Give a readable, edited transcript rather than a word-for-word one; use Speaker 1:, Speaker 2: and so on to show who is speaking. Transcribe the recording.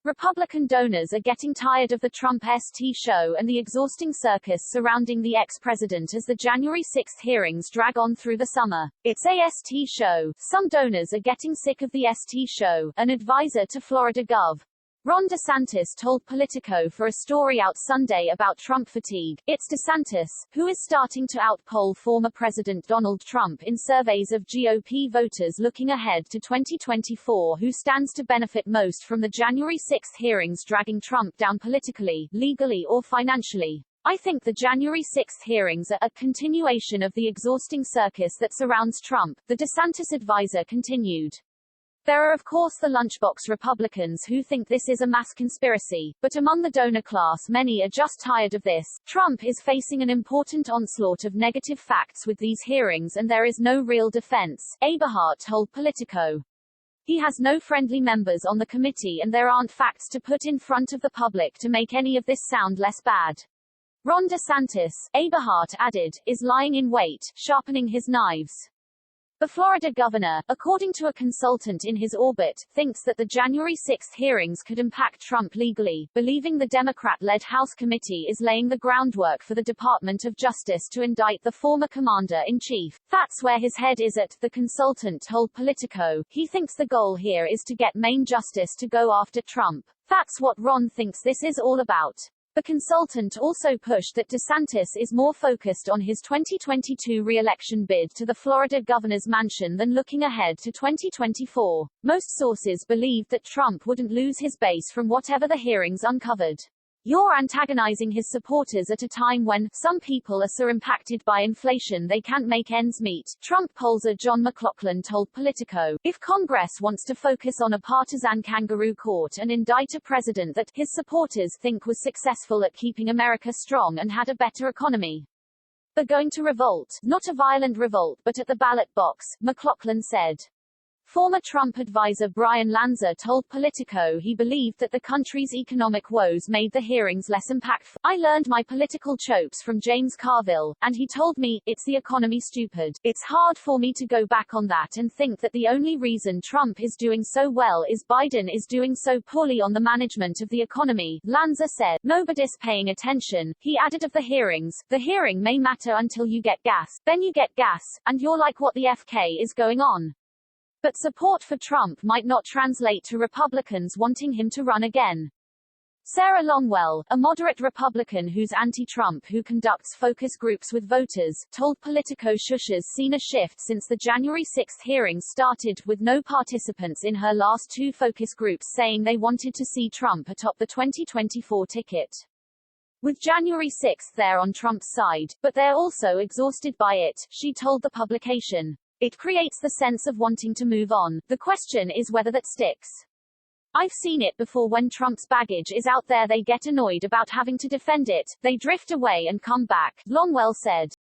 Speaker 1: Republican donors are getting tired of the Trump St. show and the exhausting circus surrounding the ex-president as the January 6 hearings drag on through the summer. It's a St. show. Some donors are getting sick of the St. show, an advisor to Florida Gov. Ron DeSantis told Politico for a story out Sunday about Trump fatigue. It's DeSantis, who is starting to outpoll former President Donald Trump in surveys of GOP voters looking ahead to 2024, who stands to benefit most from the January 6 hearings dragging Trump down politically, legally or financially. I think the January 6 hearings are a continuation of the exhausting circus that surrounds Trump, the DeSantis advisor continued. There are of course the lunchbox Republicans who think this is a mass conspiracy, but among the donor class many are just tired of this. Trump is facing an important onslaught of negative facts with these hearings and there is no real defense, Eberhardt told Politico. He has no friendly members on the committee and there aren't facts to put in front of the public to make any of this sound less bad. Ron DeSantis, Eberhardt added, is lying in wait, sharpening his knives. The Florida governor, according to a consultant in his orbit, thinks that the January 6 hearings could impact Trump legally, believing the Democrat-led House committee is laying the groundwork for the Department of Justice to indict the former commander-in-chief. That's where his head is at, the consultant told Politico. He thinks the goal here is to get Main Justice to go after Trump. That's what Ron thinks this is all about. The consultant also pushed that DeSantis is more focused on his 2022 re-election bid to the Florida governor's mansion than looking ahead to 2024. Most sources believed that Trump wouldn't lose his base from whatever the hearings uncovered. You're antagonizing his supporters at a time when some people are so impacted by inflation they can't make ends meet, Trump pollster John McLaughlin told Politico. If Congress wants to focus on a partisan kangaroo court and indict a president that his supporters think was successful at keeping America strong and had a better economy, they're going to revolt. Not a violent revolt but at the ballot box, McLaughlin said. Former Trump advisor Brian Lanza told Politico he believed that the country's economic woes made the hearings less impactful. I learned my political tropes from James Carville, and he told me, it's the economy stupid. It's hard for me to go back on that and think that the only reason Trump is doing so well is Biden is doing so poorly on the management of the economy, Lanza said. Nobody's paying attention, he added of the hearings. The hearing may matter until you get gas. Then you get gas, and you're like what the FK is going on. But support for Trump might not translate to Republicans wanting him to run again. Sarah Longwell, a moderate Republican who's anti-Trump who conducts focus groups with voters, told Politico Shush's seen a shift since the January 6 hearings started, with no participants in her last two focus groups saying they wanted to see Trump atop the 2024 ticket. With January 6 they're on Trump's side, but they're also exhausted by it, she told the publication. It creates the sense of wanting to move on. The question is whether that sticks. I've seen it before. When Trump's baggage is out there they get annoyed about having to defend it, they drift away and come back, Longwell said.